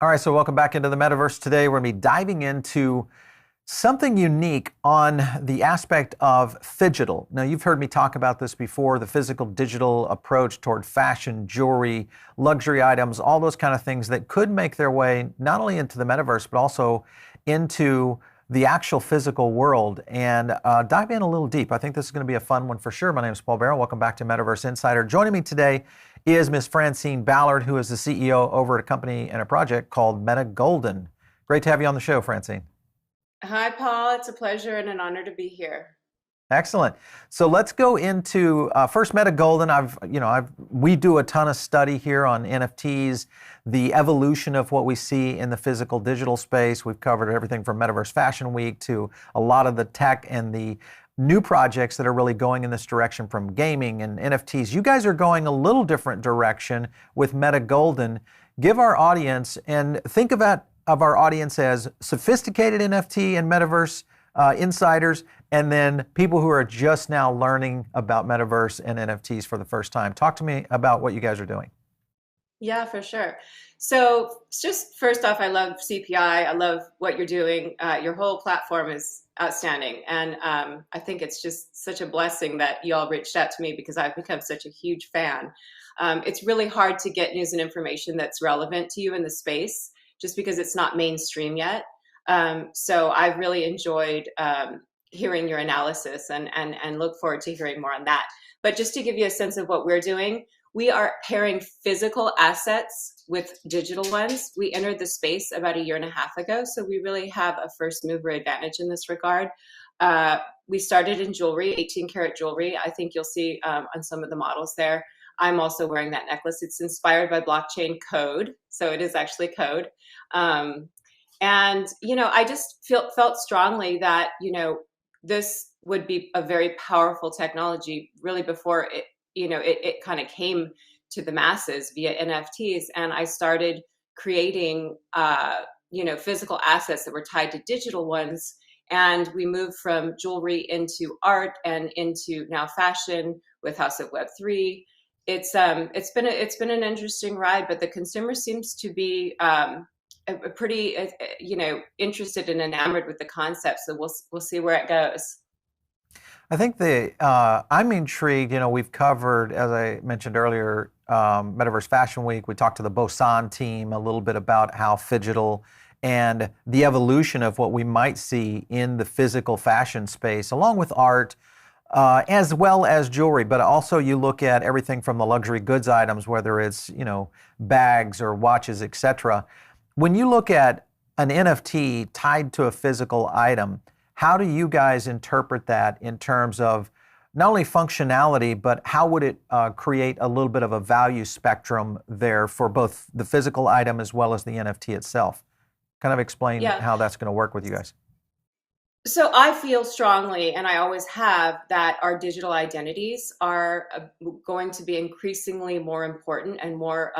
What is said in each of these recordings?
All right, so welcome back into the metaverse. Today, we're going to be diving into something unique on the aspect of Phygital. Now, you've heard me talk about this before, the physical digital approach toward fashion, jewelry, luxury items, all those kind of things that could make their way not only into the metaverse, but also into the actual physical world, and dive in a little deep. I think this is going to be a fun one for sure. My name is Paul Barron. Welcome back to Metaverse Insider. Joining me today is Ms. Francine Ballard, who is the CEO over at a company and a project called Meta Golden. Great to have you on the show, Francine. Hi, Paul. It's a pleasure and an honor to be here. Excellent. So let's go into first Meta Golden. We do a ton of study here on NFTs, the evolution of what we see in the physical digital space. We've covered everything from Metaverse Fashion Week to a lot of the tech and the new projects that are really going in this direction, from gaming and NFTs. You guys are going a little different direction with Meta Golden. Give our audience, and think of our audience as sophisticated NFT and Metaverse insiders, and then people who are just now learning about Metaverse and NFTs for the first time. Talk to me about what you guys are doing. Yeah, for sure. So just first off, I love CPI. I love what you're doing. Your whole platform is outstanding. And I think it's just such a blessing that you all reached out to me, because I've become such a huge fan. It's really hard to get news and information that's relevant to you in the space, just because it's not mainstream yet. So I've really enjoyed hearing your analysis and look forward to hearing more on that. But just to give you a sense of what we're doing, we are pairing physical assets with digital ones. We entered the space about 1.5 years ago, so we really have a first mover advantage in this regard. We started in jewelry, 18 karat jewelry. I think you'll see on some of the models there. I'm also wearing that necklace. It's inspired by blockchain code, so it is actually code. And, I just felt strongly that, this would be a very powerful technology really before it kind of came to the masses via NFTs. And I started creating, physical assets that were tied to digital ones. And we moved from jewelry into art and into now fashion with House of Web3. It's been an interesting ride, but the consumer seems to be pretty interested and enamored with the concept. So we'll see where it goes. I think I'm intrigued. We've covered, as I mentioned earlier, Metaverse Fashion Week. We talked to the Bosan team a little bit about how Phygital and the evolution of what we might see in the physical fashion space, along with art, as well as jewelry. But also you look at everything from the luxury goods items, whether it's, bags or watches, etc. When you look at an NFT tied to a physical item, how do you guys interpret that in terms of not only functionality, but how would it create a little bit of a value spectrum there for both the physical item as well as the NFT itself? Kind of explain how that's going to work with you guys. So I feel strongly, and I always have, that our digital identities are going to be increasingly more important and more,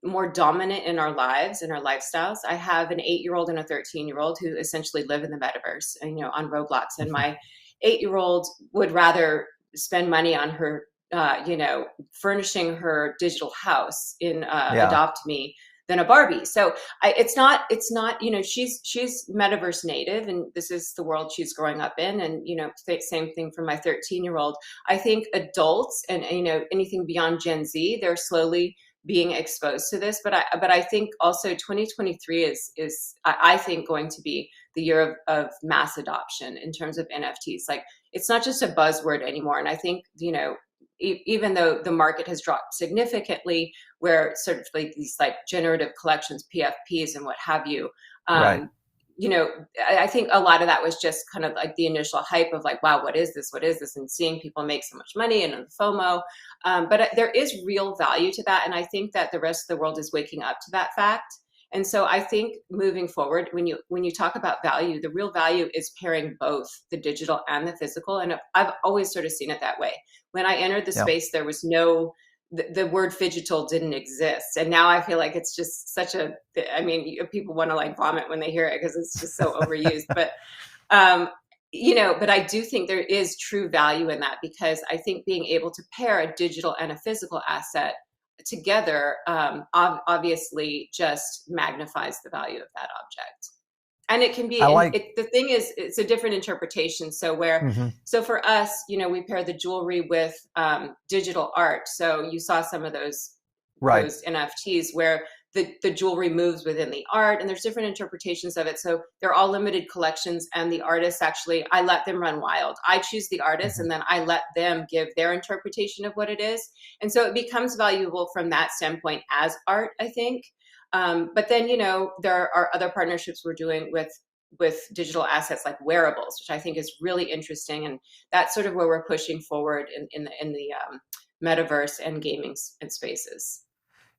more dominant in our lives, in our lifestyles. I have an 8-year-old and a 13-year-old who essentially live in the metaverse, on Roblox. And my 8-year-old would rather spend money on her, furnishing her digital house in Adopt Me than a Barbie. So it's not, she's metaverse native, and this is the world she's growing up in. And, same thing for my 13-year-old. I think adults and, anything beyond Gen Z, they're slowly being exposed to this. But I think also 2023 is I think going to be the year of mass adoption in terms of NFTs. Like, it's not just a buzzword anymore. And I think, even though the market has dropped significantly, where sort of like these like generative collections, PFPs and what have you, Right. I think a lot of that was just kind of like the initial hype of like, wow, what is this? What is this? And seeing people make so much money and the FOMO. But there is real value to that. And I think that the rest of the world is waking up to that fact. And so I think moving forward, when you talk about value, the real value is pairing both the digital and the physical. And I've always sort of seen it that way. When I entered the space, there was the word Phygital didn't exist. And now I feel like it's just such people want to like vomit when they hear it because it's just so overused. But, but I do think there is true value in that, because I think being able to pair a digital and a physical asset together obviously just magnifies the value of that object. And it can be, I like. the thing is, it's a different interpretation. So Mhm. so for us, we pair the jewelry with digital art. So you saw some of Right. those NFTs where the jewelry moves within the art, and there's different interpretations of it. So they're all limited collections, and the artists actually, I let them run wild. I choose the artist, Mhm. and then I let them give their interpretation of what it is. And so it becomes valuable from that standpoint as art, I think. But then, there are other partnerships we're doing with digital assets like wearables, which I think is really interesting, and that's sort of where we're pushing forward in the metaverse and gaming and spaces.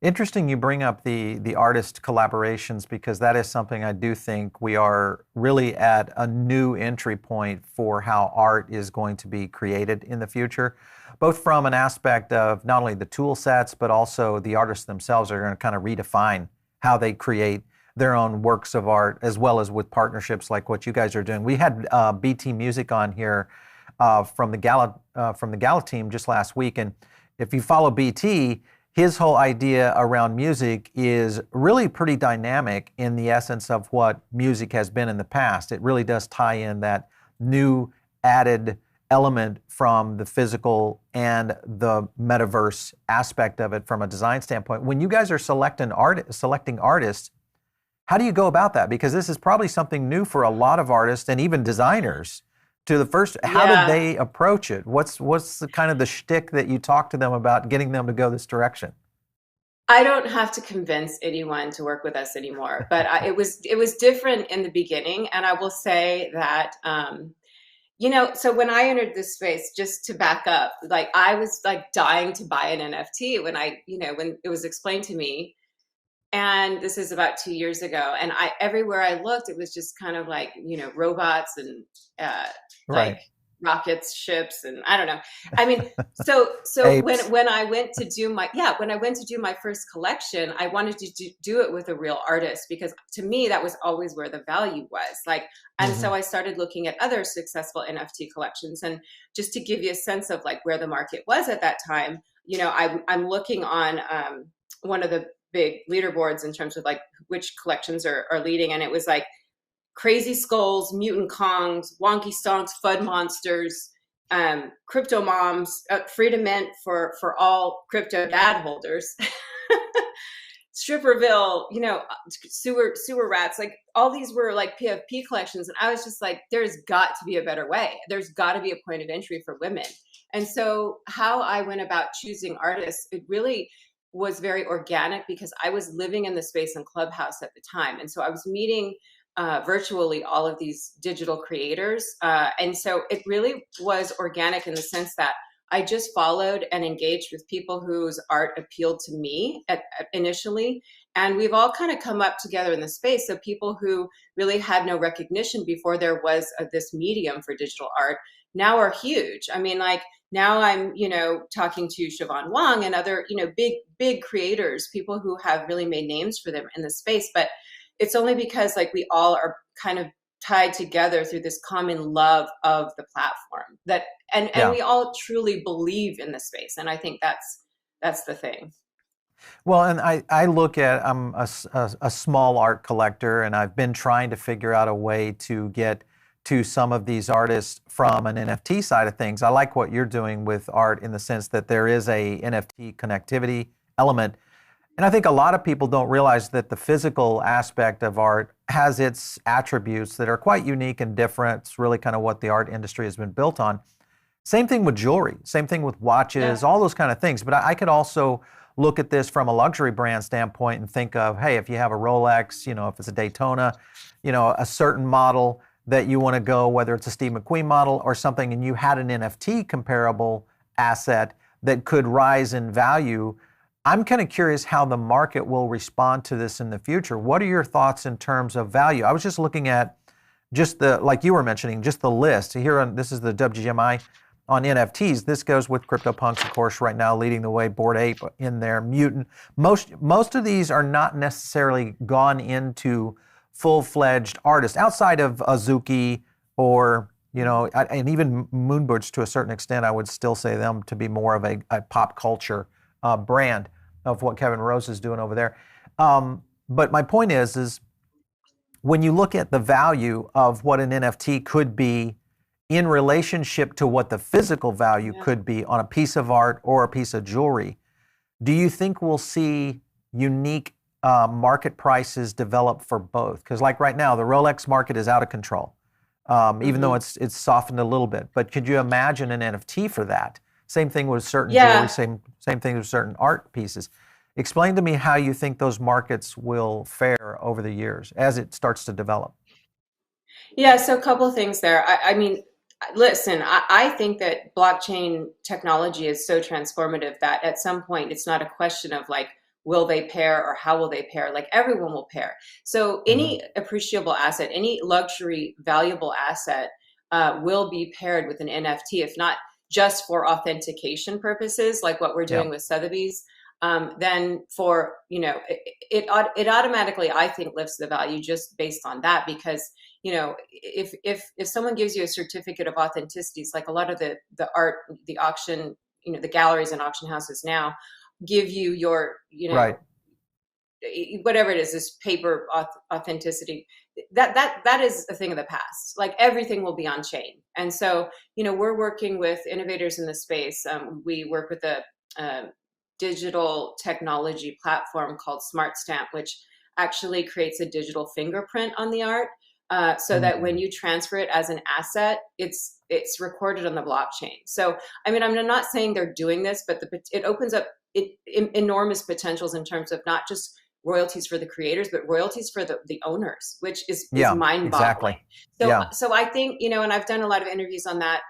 Interesting you bring up the artist collaborations, because that is something I do think we are really at a new entry point for how art is going to be created in the future, both from an aspect of not only the tool sets, but also the artists themselves are going to kind of redefine how they create their own works of art, as well as with partnerships like what you guys are doing. We had BT Music on here from the Gala team just last week, and if you follow BT, his whole idea around music is really pretty dynamic in the essence of what music has been in the past. It really does tie in that new added element from the physical and the metaverse aspect of it from a design standpoint. When you guys are selecting artists, how do you go about that? Because this is probably something new for a lot of artists and even designers. How did Yeah. they approach it? What's the kind of the shtick that you talk to them about getting them to go this direction? I don't have to convince anyone to work with us anymore, but it was different in the beginning, and I will say that so when I entered this space, just to back up, like I was like dying to buy an NFT when it was explained to me, and this is about 2 years ago, and I everywhere I looked, it was just kind of like robots and uh, like Right. rockets, ships, and I don't know. I mean, so Apes. when I went to do my first collection, I wanted to do it with a real artist, because to me that was always where the value was. Like, and Hmm. so I started looking at other successful NFT collections, and just to give you a sense of like where the market was at that time, I'm looking on one of the big leaderboards in terms of like which collections are leading, and it was like Crazy Skulls, Mutant Kongs, Wonky Stonks, Fud Monsters, Crypto Moms, Freedom Mint for all crypto dad holders, Stripperville, sewer rats, like all these were like PFP collections, and I was just like, there's got to be a better way. There's got to be a point of entry for women. And so how I went about choosing artists, it really was very organic, because I was living in the space in Clubhouse at the time, and so I was meeting virtually all of these digital creators, and so it really was organic in the sense that I just followed and engaged with people whose art appealed to me initially. And we've all kind of come up together in the space. So people who really had no recognition before there was this medium for digital art now are huge. I mean, like now I'm, talking to Siobhan Wong and other, big creators, people who have really made names for them in the space. But it's only because like we all are kind of tied together through this common love of the platform, that and Yeah. we all truly believe in the space, and I think that's the thing. Well, and I look at, I'm a small art collector, and I've been trying to figure out a way to get to some of these artists from an NFT side of things. I like what you're doing with art in the sense that there is a NFT connectivity element. And I think a lot of people don't realize that the physical aspect of art has its attributes that are quite unique and different. It's really kind of what the art industry has been built on. Same thing with jewelry, same thing with watches, Yeah. all those kind of things. But I could also look at this from a luxury brand standpoint and think of, hey, if you have a Rolex, if it's a Daytona, a certain model that you want to go, whether it's a Steve McQueen model or something, and you had an NFT comparable asset that could rise in value. I'm kind of curious how the market will respond to this in the future. What are your thoughts in terms of value? I was just looking at like you were mentioning, just the list. This is the WGMI on NFTs. This goes with CryptoPunks, of course, right now leading the way, Bored Ape in there, Mutant. Most of these are not necessarily gone into full-fledged artists outside of Azuki or, and even Moonbirds to a certain extent. I would still say them to be more of a pop culture brand. of what Kevin Rose is doing over there. But my point is when you look at the value of what an NFT could be in relationship to what the physical value could be on a piece of art or a piece of jewelry, do you think we'll see unique market prices develop for both? Because like right now, the Rolex market is out of control, even though it's softened a little bit. But could you imagine an NFT for that? Same thing with certain jewelry, same thing with certain art pieces. Explain to me how you think those markets will fare over the years as it starts to develop. Yeah, so a couple of things there. I mean, listen, I think that blockchain technology is so transformative that at some point it's not a question of like, will they pair or how will they pair? Like everyone will pair. So any appreciable asset, any luxury valuable asset will be paired with an NFT, if not just for authentication purposes, like what we're doing with Sotheby's. Then for, it automatically, I think, lifts the value just based on that, because if someone gives you a certificate of authenticity, it's like a lot of the art, the auction, the galleries and auction houses now give you your, whatever it is, this paper authenticity, that is a thing of the past. Like everything will be on chain. And so, we're working with innovators in the space. We work with a digital technology platform called Smart Stamp, which actually creates a digital fingerprint on the art. So that when you transfer it as an asset, it's recorded on the blockchain. So, I mean, I'm not saying they're doing this, but it opens up enormous potentials in terms of not just royalties for the creators, but royalties for the owners, which is mind-boggling. Exactly. So I think, and I've done a lot of interviews on that.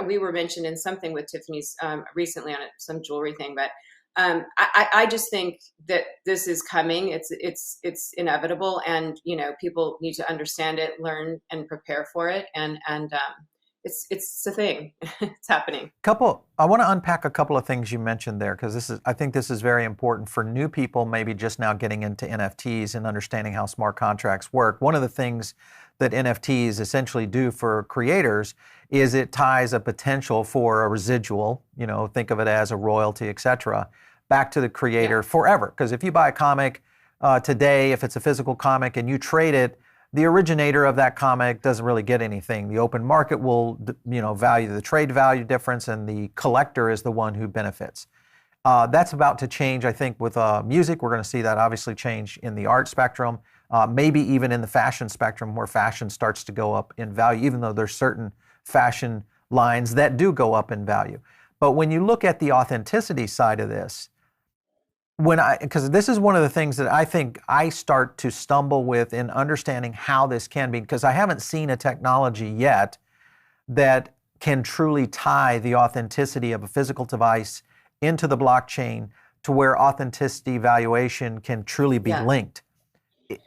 We were mentioned in something with Tiffany's recently on some jewelry thing, but I just think that this is coming. It's inevitable, and people need to understand it, learn, and prepare for it, and it's a thing. It's happening. I want to unpack a couple of things you mentioned there, because I think this is very important for new people, maybe just now getting into NFTs and understanding how smart contracts work. One of the things that NFTs essentially do for creators is it ties a potential for a residual, think of it as a royalty, etc., back to the creator forever. Because if you buy a comic today, if it's a physical comic and you trade it, the originator of that comic doesn't really get anything. The open market will, value the trade value difference, and the collector is the one who benefits. That's about to change, I think, with music. We're going to see that obviously change in the art spectrum, maybe even in the fashion spectrum, where fashion starts to go up in value, even though there's certain fashion lines that do go up in value. But when you look at the authenticity side of this, because this is one of the things that I think I start to stumble with in understanding how this can be, because I haven't seen a technology yet that can truly tie the authenticity of a physical device into the blockchain to where authenticity valuation can truly be linked.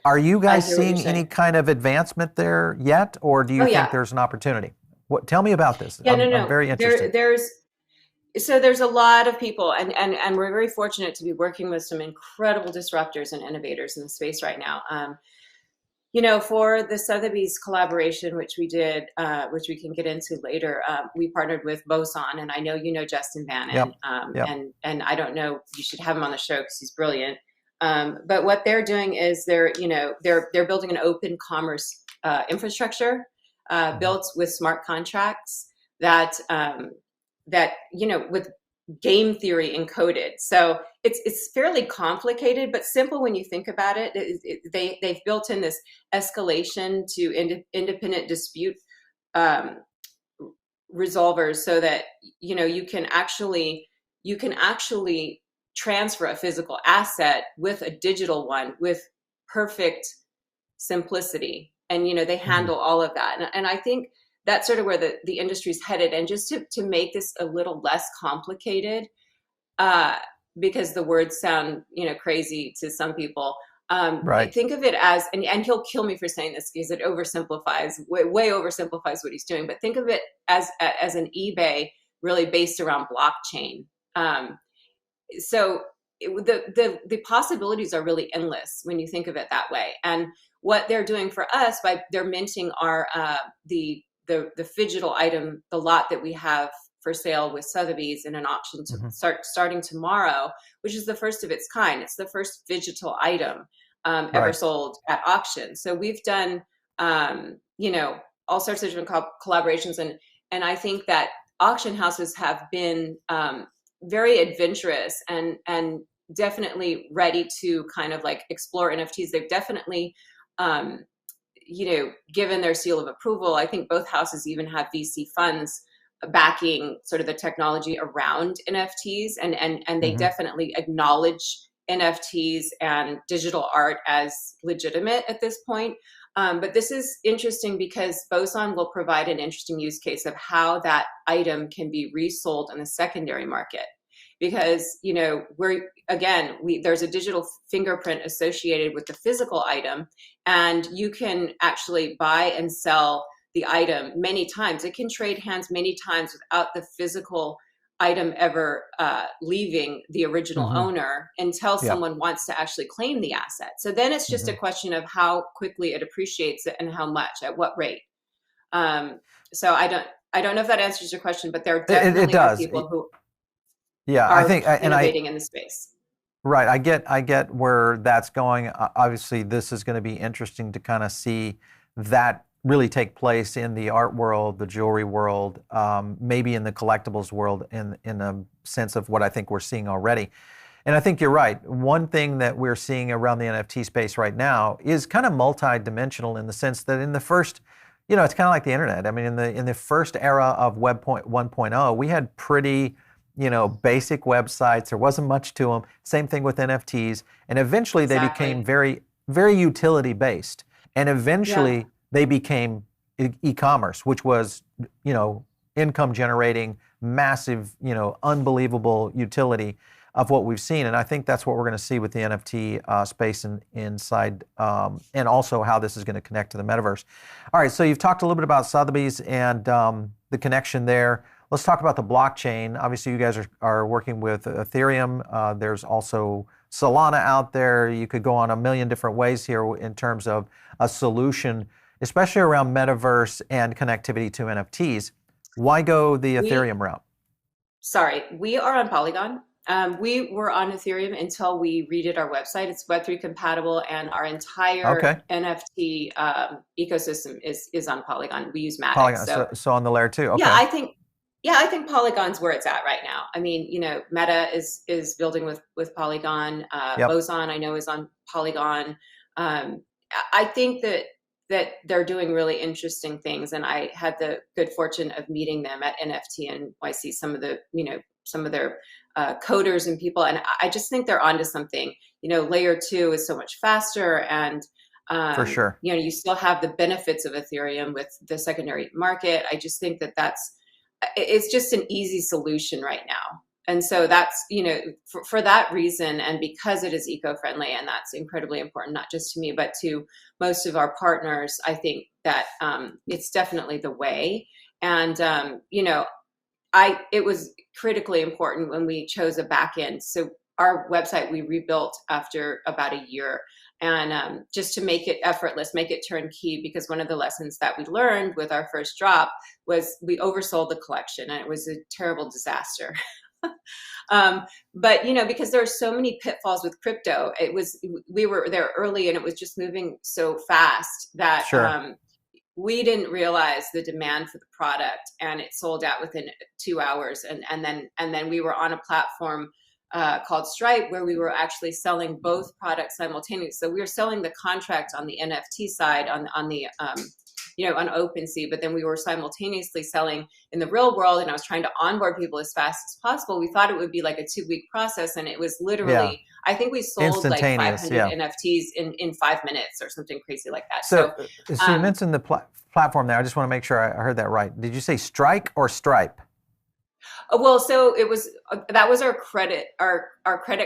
Are you guys seeing any kind of advancement there yet, or do you think there's an opportunity? Tell me about this. I'm very interested. There's a lot of people, and we're very fortunate to be working with some incredible disruptors and innovators in the space right now. For the Sotheby's collaboration, which we did, which we can get into later, we partnered with Boson, and I know Justin Bannon, and I don't know, you should have him on the show because he's brilliant. But what they're doing is they're building an open commerce infrastructure built with smart contracts that with game theory encoded. So it's fairly complicated, but simple when you think about it. They've built in this escalation to independent dispute resolvers, so that you can actually transfer a physical asset with a digital one with perfect simplicity, and they handle all of that. And I think that's sort of where the industry's headed. And just to make this a little less complicated, because the words sound, crazy to some people. Think of it as, and he'll kill me for saying this because it oversimplifies, way oversimplifies what he's doing. But think of it as an eBay really based around blockchain. So the possibilities are really endless when you think of it that way. And what they're doing for us they're minting our the Phygital item, the lot that we have for sale with Sotheby's in an auction to starting tomorrow, which is the first of its kind. It's the first Phygital item ever sold at auction. So we've done, all sorts of different collaborations, and I think that auction houses have been very adventurous and definitely ready to kind of like explore NFTs. They've definitely, given their seal of approval. I think both houses even have VC funds backing sort of the technology around NFTs, and they definitely acknowledge NFTs and digital art as legitimate at this point. But this is interesting because Boson will provide an interesting use case of how that item can be resold in the secondary market. Because, there's a digital fingerprint associated with the physical item, and you can actually buy and sell the item many times. It can trade hands many times without the physical item ever leaving the original owner until someone wants to actually claim the asset. So then it's just a question of how quickly it appreciates it and how much, at what rate. So I don't know if that answers your question, but there are definitely are people who are innovating in the space. Right. I get where that's going. Obviously, this is going to be interesting to kind of see that really take place in the art world, the jewelry world, maybe in the collectibles world in a sense of what I think we're seeing already. And I think you're right. One thing that we're seeing around the NFT space right now is kind of multi-dimensional in the sense that in the first, it's kind of like the internet. I mean, in the first era of Web 1.0, we had pretty basic websites. There wasn't much to them. Same thing with NFTs. And eventually they became very, very utility based. And eventually they became e-commerce, which was, income generating, massive, unbelievable utility of what we've seen. And I think that's what we're going to see with the NFT space inside, and also how this is going to connect to the metaverse. All right, so you've talked a little bit about Sotheby's and the connection there. Let's talk about the blockchain. Obviously, you guys are working with Ethereum. There's also Solana out there. You could go on a million different ways here in terms of a solution, especially around metaverse and connectivity to NFTs. Why go the Ethereum route? Sorry, we are on Polygon. We were on Ethereum until we redid our website. It's Web3 compatible, and our entire NFT ecosystem is on Polygon. We use Matic. Polygon, so on the layer 2. Okay. I think Polygon's where it's at right now. I mean, Meta is building with Polygon. Boson, I know, is on Polygon. I think that they're doing really interesting things, and I had the good fortune of meeting them at NFT and NYC. Some of their coders and people, and I just think they're onto something. Layer 2 is so much faster, and for sure, you still have the benefits of Ethereum with the secondary market. I just think it's just an easy solution right now. And so that's, for that reason, and because it is eco-friendly, and that's incredibly important, not just to me, but to most of our partners, I think that it's definitely the way. And, it was critically important when we chose a backend. So our website, we rebuilt after about a year, and just to make it effortless, make it turnkey, because one of the lessons that we learned with our first drop was we oversold the collection, and it was a terrible disaster. But because there are so many pitfalls with crypto, we were there early, and it was just moving so fast that we didn't realize the demand for the product, and it sold out within 2 hours. And then we were on a platform called Stripe, where we were actually selling both products simultaneously. So we were selling the contract on the NFT side on OpenSea, but then we were simultaneously selling in the real world, and I was trying to onboard people as fast as possible. We thought it would be like a 2-week process, and it was literally, I think we sold like 500 NFTs in 5 minutes or something crazy like that. So you mentioned the platform there. I just want to make sure I heard that right. Did you say Strike or Stripe? Well, so that was our credit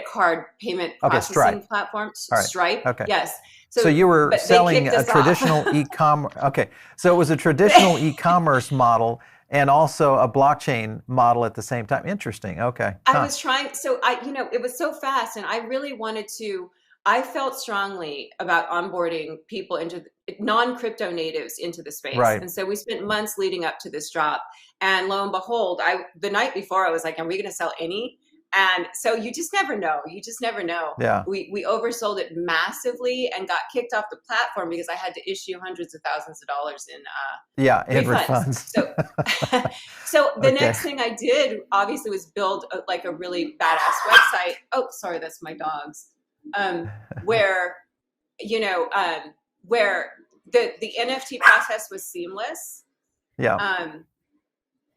card payment processing platform. Stripe. Okay. Yes. So you were selling a traditional e-commerce. Okay. So it was a traditional e-commerce model and also a blockchain model at the same time. Interesting. Okay. I was trying. So it was so fast, and I really wanted to I felt strongly about onboarding people into non-crypto natives into the space. Right. And so we spent months leading up to this drop. And lo and behold, the night before I was like, are we going to sell any? And so you just never know. You just never know. Yeah. We oversold it massively and got kicked off the platform because I had to issue hundreds of thousands of dollars in Yeah. And refunds. refunds. So, so the Okay. next thing I did obviously was build like a really badass website. Oh, sorry, that's my dogs. Where, you know, where the NFT process was seamless. Yeah.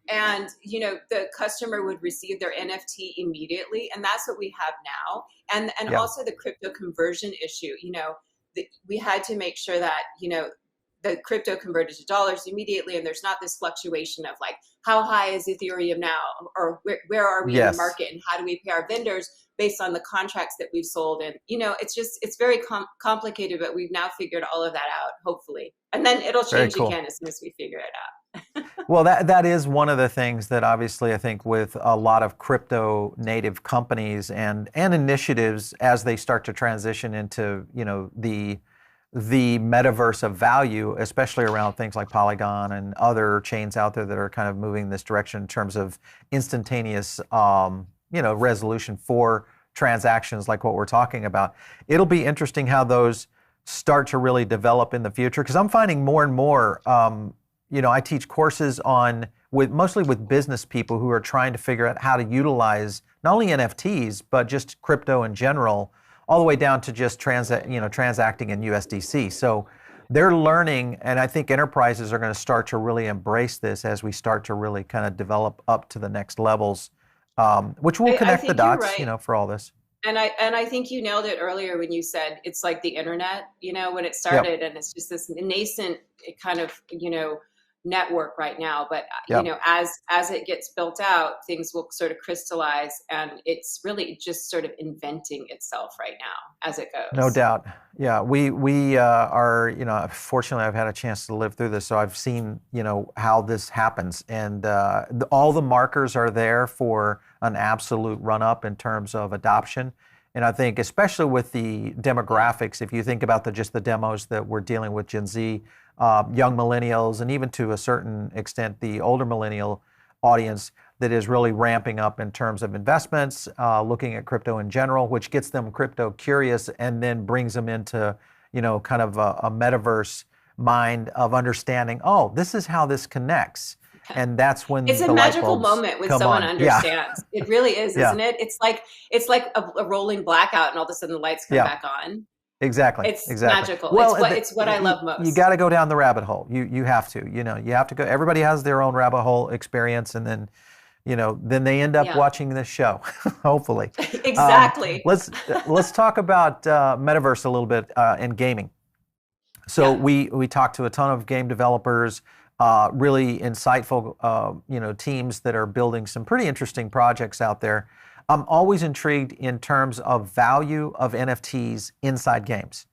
And the customer would receive their NFT immediately, and that's what we have now. And Yeah. also the crypto conversion issue. We had to make sure that the crypto converted to dollars immediately, and there's not this fluctuation of like how high is Ethereum now, or where are we in the Yes. market, and how do we pay our vendors based on the contracts that we've sold. And it's very complicated, but we've now figured all of that out, hopefully, and then it'll Very change cool. again as soon as we figure it out. Well, that is one of the things that obviously I think with a lot of crypto native companies and initiatives as they start to transition into, the metaverse of value, especially around things like Polygon and other chains out there that are kind of moving this direction in terms of instantaneous, resolution for transactions like what we're talking about. It'll be interesting how those start to really develop in the future, because I'm finding more and more, I teach courses mostly with business people who are trying to figure out how to utilize not only NFTs, but just crypto in general, all the way down to just transacting in USDC. So they're learning, and I think enterprises are going to start to really embrace this as we start to really kind of develop up to the next levels, which will I connect the think you're dots, right. for all this. And I think you nailed it earlier when you said it's like the internet, when it Yep. started, and it's just this nascent kind of, network right now. But Yep. as it gets built out, things will sort of crystallize, and it's really just sort of inventing itself right now as it No goes. doubt. Yeah, we are, fortunately I've had a chance to live through this, so I've seen, how this happens. And all the markers are there for an absolute run up in terms of adoption. And I think especially with the demographics, if you think about just the demos that we're dealing with Gen Z, young millennials, and even to a certain extent, the older millennial audience that is really ramping up in terms of investments, looking at crypto in general, which gets them crypto curious and then brings them into, kind of a metaverse mind of understanding, oh, this is how this connects. And that's It's when a the light magical bulbs moment when come someone on. Yeah, understands. It really is, yeah, isn't it? It's like a rolling blackout, and all of a sudden the lights come yeah. back on. Exactly, It's exactly. magical. Well, It's what I love you most. got to go down the rabbit hole. You have to. You have to go. Everybody has their own rabbit hole experience, and then they end up Yeah, watching this show. Hopefully, um, exactly. let's talk about metaverse a little bit in gaming. So Yeah. we talked to a ton of game developers, really insightful, teams that are building some pretty interesting projects out there. I'm always intrigued in terms of value of NFTs inside games.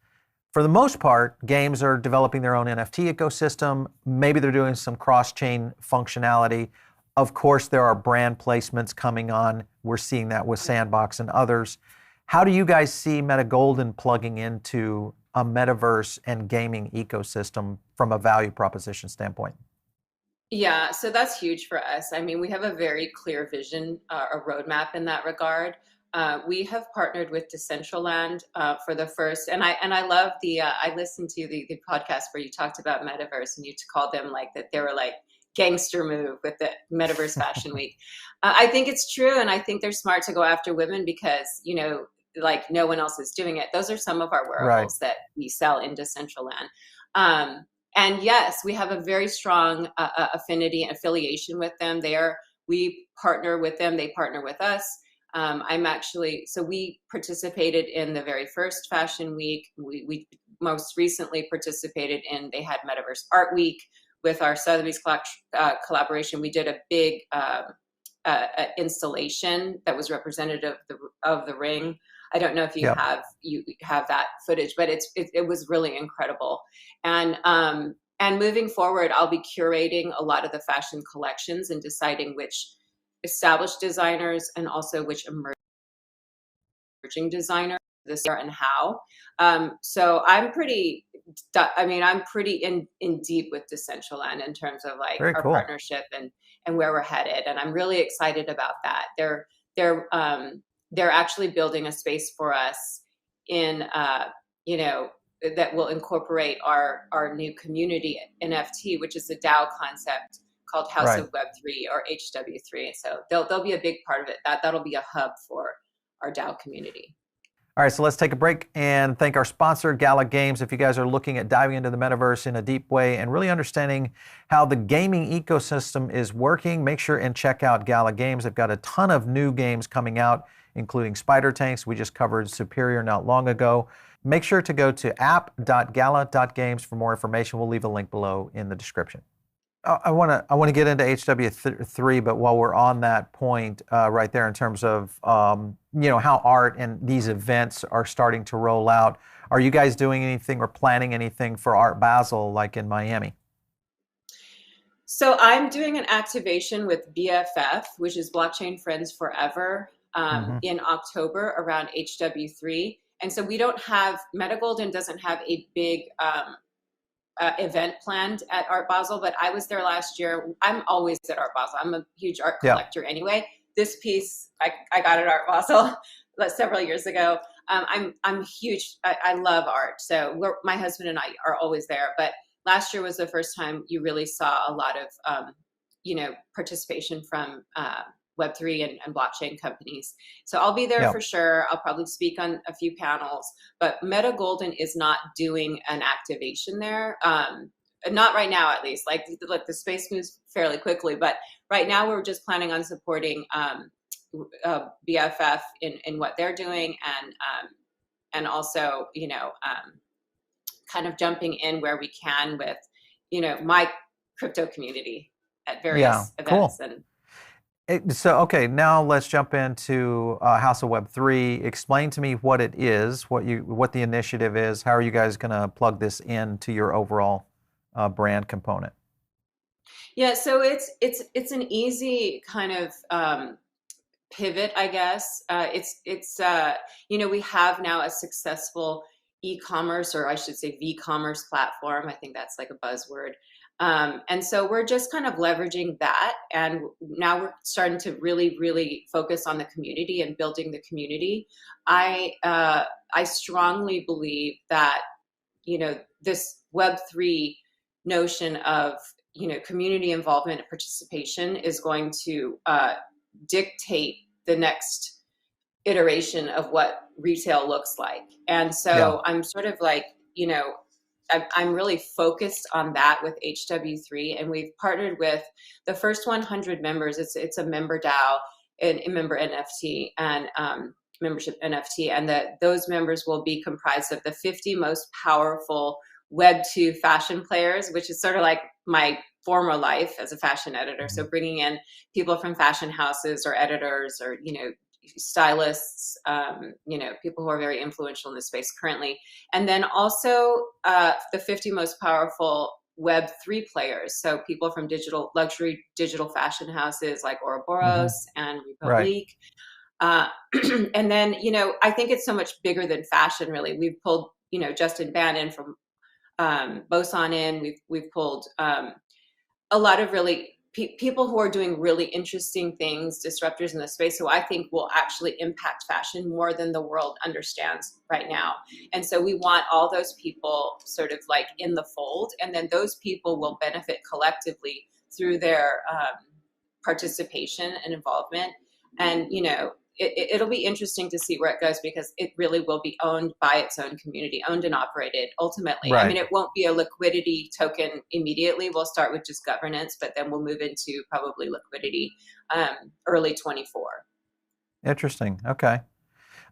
For the most part, games are developing their own NFT ecosystem. Maybe they're doing some cross-chain functionality. Of course, there are brand placements coming on. We're seeing that with Sandbox and others. How do you guys see MetaGolden plugging into a metaverse and gaming ecosystem from a value proposition standpoint? Yeah, so that's huge for us. I mean, we have a very clear vision, a roadmap in that regard. We have partnered with Decentraland for the first, and I love I listened to the podcast where you talked about metaverse, and you called them like that. They were like gangster move with the Metaverse Fashion Week. I think it's true, and I think they're smart to go after women because like no one else is doing it. Those are some of our Right. wearables that we sell in Decentraland. Um, and yes, we have a very strong affinity and affiliation with them. We partner with them, they partner with us. So we participated in the very first Fashion Week. We most recently participated they had Metaverse Art Week with our Sotheby's collaboration. We did a big installation that was representative of the ring. I don't know if Yep. you have that footage, but it was really incredible. And moving forward, I'll be curating a lot of the fashion collections and deciding which established designers and also which emerging designers this year and how. So I'm pretty, I'm pretty in deep with Decentraland in terms of like Very our cool. partnership and where we're headed. And I'm really excited about that. They're actually building a space for us in, you know, that will incorporate our new community NFT, which is a DAO concept called House Right. of Web3 or HW3. So they'll be a big part of it. That'll be a hub for our DAO community. All right, so let's take a break and thank our sponsor, Gala Games. If you guys are looking at diving into the metaverse in a deep way and really understanding how the gaming ecosystem is working, make sure and check out Gala Games. They've got a ton of new games coming out, including Spider Tanks. We just covered Superior not long ago. Make sure to go to app.gala.games for more information. We'll leave a link below in the description. I want to get into HW3, but while we're on that point right there in terms of how art and these events are starting to roll out, are you guys doing anything or planning anything for Art Basel like in Miami? So I'm doing an activation with BFF, which is Blockchain Friends Forever, in October around HW3. And so we don't have, MetaGolden doesn't have a big event planned at Art Basel, but I was there last year. I'm always at Art Basel. I'm a huge art collector anyway. This piece I got at Art Basel several years ago. I'm huge. I love art. So my husband and I are always there. But last year was the first time you really saw a lot of participation from Web3 and blockchain companies. So I'll be there for sure. I'll probably speak on a few panels, but MetaGolden is not doing an activation there. Not right now, at least. Like the space moves fairly quickly, but right now we're just planning on supporting BFF in what they're doing and also, kind of jumping in where we can with, my crypto community at various events. Cool. So, okay, now let's jump into House of Web3. Explain to me what it is, what the initiative is. How are you guys going to plug this into your overall brand component? Yeah, so it's an easy kind of pivot, I guess. We have now a successful e-commerce, or I should say v-commerce platform. I think that's like a buzzword. And so we're just kind of leveraging that. And now we're starting to really, really focus on the community and building the community. I strongly believe that, this Web3 notion of, community involvement and participation is going to dictate the next iteration of what retail looks like. And so I'm sort of like, I'm really focused on that with HW3, and we've partnered with the first 100 members. It's a member DAO and a member NFT and membership NFT, and those members will be comprised of the 50 most powerful Web2 fashion players, which is sort of like my former life as a fashion editor. So bringing in people from fashion houses or editors or stylists, people who are very influential in the space currently. And then also the 50 most powerful Web3 players. So people from luxury digital fashion houses like Ouroboros and Republique. Right. And then, I think it's so much bigger than fashion, really. We've pulled, Justin Bannon from Boson in. We've pulled a lot of really people who are doing really interesting things, disruptors in the space, who I think will actually impact fashion more than the world understands right now. And so we want all those people sort of like in the fold, and then those people will benefit collectively through their participation and involvement. And, it'll be interesting to see where it goes, because it really will be owned by its own community, owned and operated ultimately. Right. I mean, it won't be a liquidity token immediately. We'll start with just governance, but then we'll move into probably liquidity early 24. Interesting. Okay.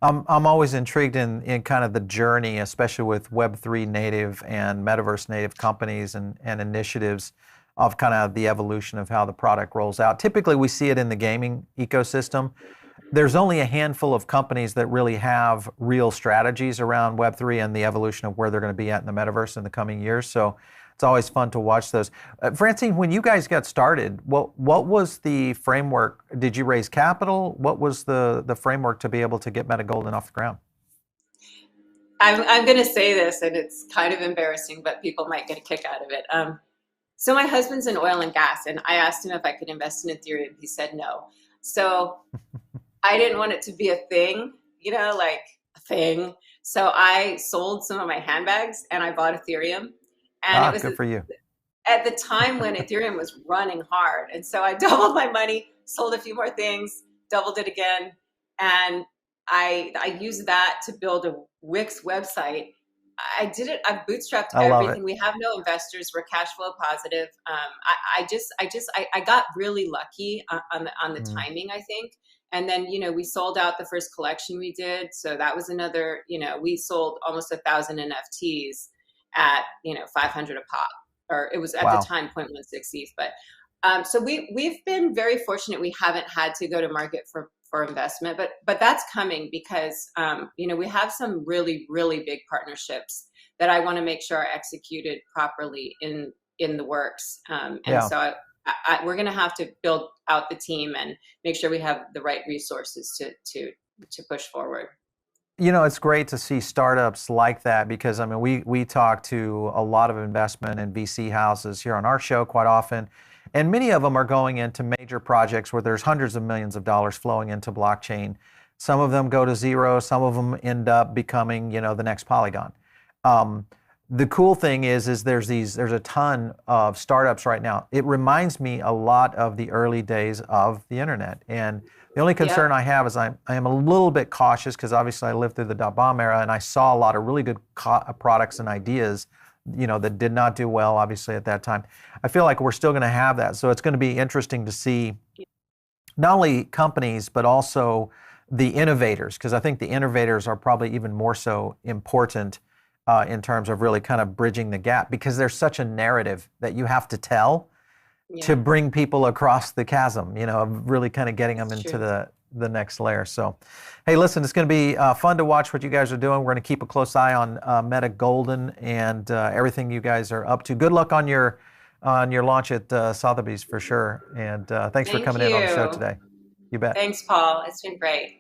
I'm always intrigued in kind of the journey, especially with Web3 native and Metaverse native companies and initiatives, of kind of the evolution of how the product rolls out. Typically, we see it in the gaming ecosystem. There's only a handful of companies that really have real strategies around Web3 and the evolution of where they're going to be at in the metaverse in the coming years. So it's always fun to watch those. Francine, when you guys got started, what was the framework? Did you raise capital? What was the framework to be able to get MetaGolden off the ground? I'm going to say this, and it's kind of embarrassing, but people might get a kick out of it. So my husband's in oil and gas, and I asked him if I could invest in Ethereum. He said no. So I didn't want it to be a thing, like a thing. So I sold some of my handbags and I bought Ethereum. And it was Good for you. at the time when Ethereum was running hard. And so I doubled my money, sold a few more things, doubled it again. And I used that to build a Wix website. I did it. I've bootstrapped I love everything. it. We have no investors. We're cash flow positive. I got really lucky on the timing, I think. And then, we sold out the first collection we did. So that was another, we sold almost 1,000 NFTs at, 500 a pop, or it was at the time 0.16 ETH. But so we've been very fortunate. We haven't had to go to market for investment, but that's coming because, we have some really, really big partnerships that I want to make sure are executed properly in the works. So we're going to have to build out the team and make sure we have the right resources to push forward. It's great to see startups like that because, I mean, we talk to a lot of investment and VC houses here on our show quite often, and many of them are going into major projects where there's hundreds of millions of dollars flowing into blockchain. Some of them go to zero, some of them end up becoming, the next Polygon. The cool thing is there's a ton of startups right now. It reminds me a lot of the early days of the internet. And the only concern I have is I am a little bit cautious because obviously I lived through the dot-bomb era and I saw a lot of really good products and ideas, that did not do well, obviously, at that time. I feel like we're still going to have that. So it's going to be interesting to see not only companies, but also the innovators, because I think the innovators are probably even more so important in terms of really kind of bridging the gap, because there's such a narrative that you have to tell to bring people across the chasm, of really kind of getting them into the next layer. So, hey, listen, it's going to be fun to watch what you guys are doing. We're going to keep a close eye on Meta Golden and everything you guys are up to. Good luck on your launch at Sotheby's for sure. And thanks for coming in on the show today. You bet. Thanks, Paul. It's been great.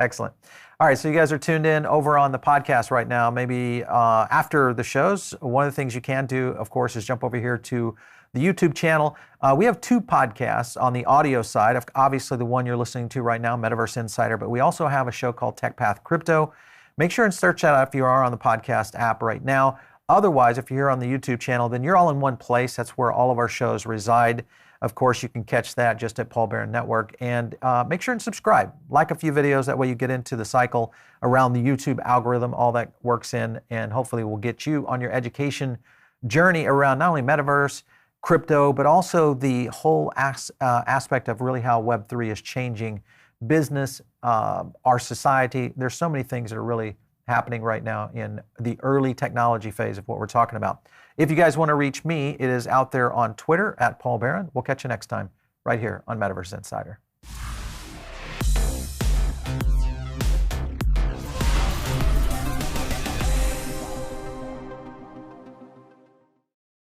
Excellent. All right, so you guys are tuned in over on the podcast right now. Maybe after the shows, one of the things you can do, of course, is jump over here to the YouTube channel. We have two podcasts on the audio side. Obviously, the one you're listening to right now, Metaverse Insider, but we also have a show called Tech Path Crypto. Make sure and search that out if you are on the podcast app right now. Otherwise, if you're here on the YouTube channel, then you're all in one place. That's where all of our shows reside. Of course, you can catch that just at Paul Barron Network. And make sure and subscribe. Like a few videos. That way you get into the cycle around the YouTube algorithm. All that works in. And hopefully we'll get you on your education journey around not only Metaverse, crypto, but also the whole aspect of really how Web3 is changing business, our society. There's so many things that are really happening right now in the early technology phase of what we're talking about. If you guys want to reach me, it is out there on Twitter at Paul Barron. We'll catch you next time right here on Metaverse Insider.